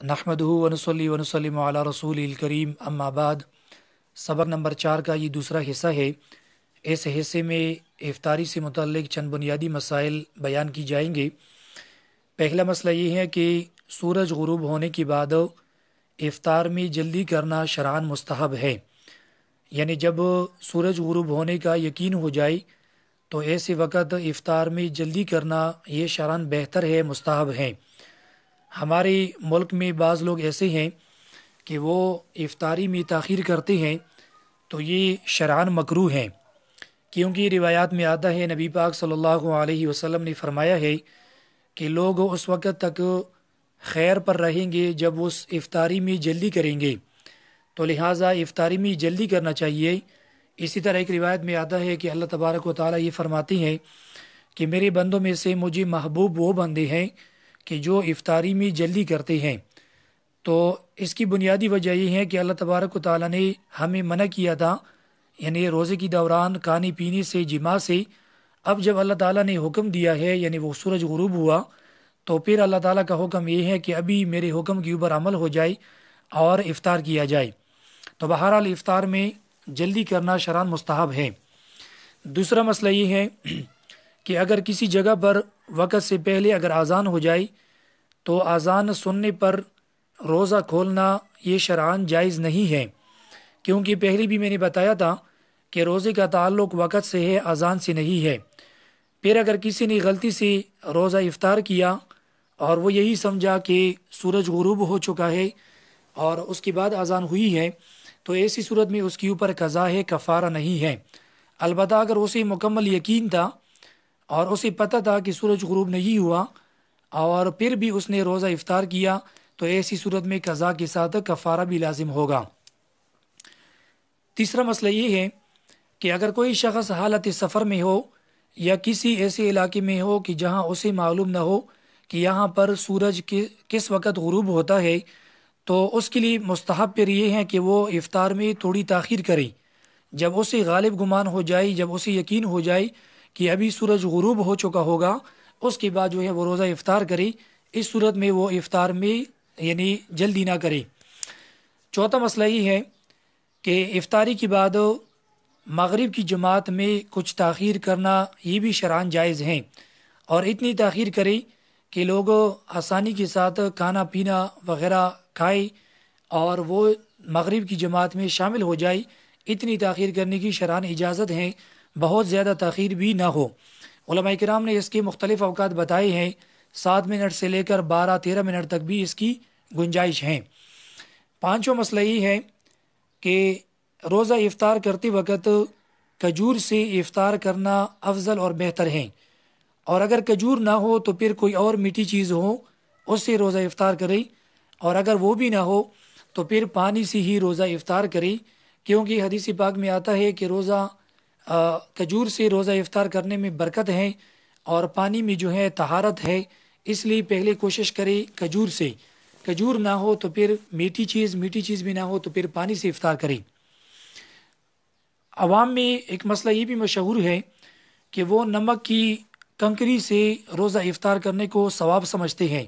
नहमदुहु व नसल्ली व नसल्लिमु अला रसूलिल करीम अम्मा बाद। सबक नंबर 4 का ये दूसरा हिस्सा है। इस हिस्से में इफ्तारी से मुतल्लिक चंद बुनियादी मसाइल बयान की जाएंगे। पहला मसला ये है कि सूरज गुरूब होने के बाद इफ्तार में जल्दी करना शरअन मुस्तहब है, यानी जब सूरज गुरूब होने का यकीन हो जाए तो ऐसे वक्त इफ्तार में जल्दी करना ये शरअन बेहतर है, मुस्तहब है। हमारे मुल्क में बाज़ लोग ऐसे हैं कि वो इफ्तारी में ताख़ीर करते हैं, तो ये शरअन मकरूह है, क्योंकि रिवायात में आता है नबी पाक सल्लल्लाहु अलैहि वसल्लम ने फरमाया है कि लोग उस वक़्त तक खैर पर रहेंगे जब उस इफ्तारी में जल्दी करेंगे, तो लिहाजा इफ्तारी में जल्दी करना चाहिए। इसी तरह एक रिवायत में आता है कि अल्लाह तबारक व तआला ये फरमाती हैं कि मेरे बंदों में से मुझे महबूब वो बंदे हैं कि जो इफ्तारी में जल्दी करते हैं। तो इसकी बुनियादी वजह यह है कि अल्लाह तबारक व तआला ने हमें मना किया था, यानी रोज़े के दौरान खाने पीने से, जिमा से। अब जब अल्लाह ताला ने हुक्म दिया है, यानी वो सूरज गुरूब हुआ, तो फिर अल्लाह ताला का हुक्म ये है कि अभी मेरे हुक्म के ऊपर अमल हो जाए और इफ्तार किया जाए। तो बहरहाल इफ्तार में जल्दी करना शरअन मुस्तहब है। दूसरा मसला ये है कि अगर किसी जगह पर वक़्त से पहले अगर आज़ान हो जाए तो आज़ान सुनने पर रोज़ा खोलना ये शरअन जायज़ नहीं है, क्योंकि पहले भी मैंने बताया था कि रोज़े का ताल्लुक़ वक़्त से है, आज़ान से नहीं है। फिर अगर किसी ने गलती से रोज़ा इफ्तार किया और वो यही समझा कि सूरज गुरूब हो चुका है और उसके बाद आज़ान हुई है, तो ऐसी सूरत में उसके ऊपर कज़ा है, कफ़ारा नहीं है। अलबत्ता अगर उसे मुकम्मल यकीन था और उसे पता था कि सूरज गुरूब नहीं हुआ और फिर भी उसने रोज़ा इफ्तार किया, तो ऐसी सूरत में कज़ा के साथ कफ़ारा भी लाजिम होगा। तीसरा मसला ये है कि अगर कोई शख्स हालत सफ़र में हो या किसी ऐसे इलाके में हो कि जहाँ उसे मालूम न हो कि यहाँ पर सूरज किस वक़्त गुरूब होता है, तो उसके लिए मुस्तहब फिर ये है कि वो इफ्तार में थोड़ी ताख़ीर करे। जब उसे गालिब गुमान हो जाए, जब उसे यकीन हो जाए कि अभी सूरज गुरूब हो चुका होगा, उसके बाद जो है वो रोज़ा इफ्तार करे। इस सूरत में वो इफ्तार में यानी जल्दी ना करे। चौथा मसला ये है कि इफ्तारी के बाद मगरिब की जमात में कुछ ताख़ीर करना ये भी शरअन जायज़ है, और इतनी ताख़ीर करे कि लोग आसानी के साथ खाना पीना वगैरह खाए और वो मगरिब की जमात में शामिल हो जाए। इतनी ताख़ीर करने की शरअन इजाज़त है, बहुत ज़्यादा ताख़ीर भी ना हो। उलमा किराम ने इसके मुख्तलिफ़ अवकात बताए हैं, 7 मिनट से लेकर 12-13 मिनट तक भी इसकी गुंजाइश है। पाँचवा मसला ये है कि रोज़ा इफ्तार करते वक़्त खजूर से इफ्तार करना अफजल और बेहतर है, और अगर खजूर ना हो तो फिर कोई और मीठी चीज़ हो उससे रोज़ा इफ्तार करे, और अगर वो भी ना हो तो फिर पानी से ही रोज़ा इफ्तार करे, क्योंकि हदीस पाक में आता है कि रोज़ा खजूर से रोज़ा इफ्तार करने में बरकत है और पानी में जो है तहारत है। इसलिए पहले कोशिश करे खजूर से, खजूर ना हो तो फिर मीठी चीज़ भी ना हो तो फिर पानी से इफ्तार करे। अवाम में एक मसला ये भी मशहूर है कि वो नमक की कंकरी से रोज़ा इफ्तार करने को सवाब समझते हैं,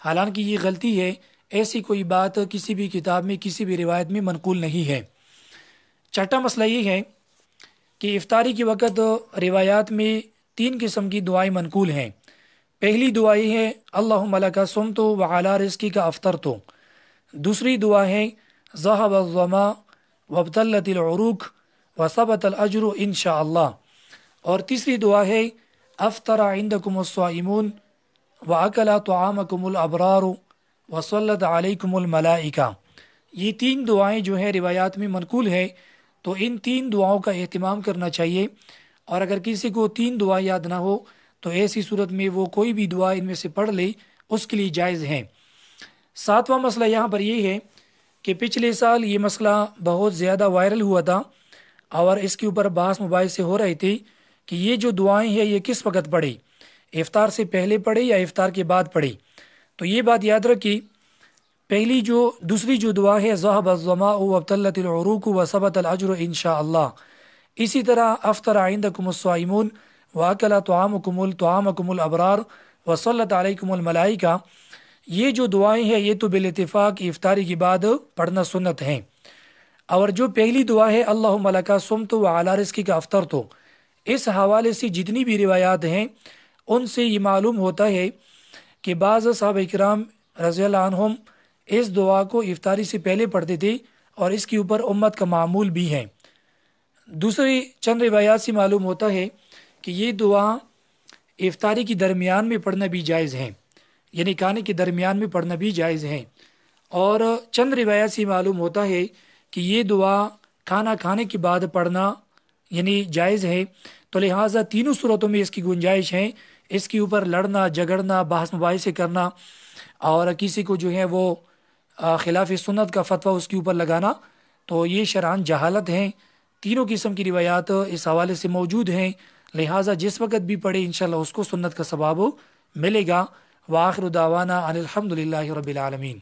हालांकि ये गलती है। ऐसी कोई बात किसी भी किताब में, किसी भी रिवायत में मनकूल नहीं है। छठा मसला ये है कि इफ्तारी के वक़्त रिवायात में 3 किस्म की दुआएं मनकूल हैं। पहली दुआ ये है अल्लाहुम्मा लका सुम्तु व अला रिज़्क़िका अफ़्तरतु। दूसरी दुआ है ज़हबा ज़मा वब्तल्लतिल उरूक़ व सबतल अज्रु इंशाअल्लाह। और तीसरी दुआ है अफ़तरा इंदकुमुस स्वाइमून व अकला तुआमकुमुल अबरार व सल्लत अलैकुमुल मलाइका। ये 3 दुआएं जो है रिवायात में मनकूल है, तो इन 3 दुआओं का एहतिमाम करना चाहिए। और अगर किसी को 3 दुआ याद ना हो तो ऐसी सूरत में वो कोई भी दुआ इनमें से पढ़ ले, उसके लिए जायज़ है। 7वां मसला यहाँ पर ये है कि पिछले साल ये मसला बहुत ज़्यादा वायरल हुआ था और इसके ऊपर बहस मुबाहिसे हो रहे थे कि ये जो दुआएं हैं ये किस वक़्त पढ़े, इफ्तार से पहले पढ़े या इफ्तार के बाद पढ़े। तो ये बात याद रखी, दूसरी जो दुआ है ज़हब ज़मा वब्तल्लतिल उरूक़ व सबतल अज्रु इंशाअल्लाह। इसी तरह अफ़तरा इंदकुमुस स्वाइमून व अकला तुआमकुमुल अबरार व सल्लत अलैकुमुल मलाइका। یہ جو دعائیں ہیں یہ تو بالاتفاق افطاری کے بعد پڑھنا سنت ہیں، اور جو پہلی دعا ہے اللہم لکا صمت وعلی رزقک افطرت، اس حوالے سے جتنی بھی روایات ہیں ان سے یہ معلوم ہوتا ہے کہ بعض صحابہ کرام رضی اللہ عنہم اس دعا کو افطاری سے پہلے پڑھتے تھے، اور اس کے اوپر امت کا معمول بھی ہے۔ دوسری چند روایات سے معلوم ہوتا ہے کہ یہ دعا افطاری کے درمیان میں پڑھنا بھی جائز ہے، یعنی کھانے کے درمیان میں پڑھنا بھی جائز ہے، اور چند روایات سے معلوم ہوتا ہے کہ یہ دعا کھانا کھانے کے بعد پڑھنا یعنی جائز ہے۔ تو لہٰذا تینوں صورتوں میں اس کی گنجائش ہے۔ اس کے اوپر لڑنا جھگڑنا بحث مباحثے کرنا اور کسی کو جو ہے وہ خلاف سنت کا فتویٰ اس کے اوپر لگانا، تو یہ شرعاً جہالت ہیں۔ تینوں قسم کی روایات اس حوالے سے موجود ہیں، لہٰذا جس وقت بھی پڑھے انشاءاللہ اس کو سنت کا ثواب ملے گا۔ وآخر دعوانا ان الحمد للہ رب العالمین۔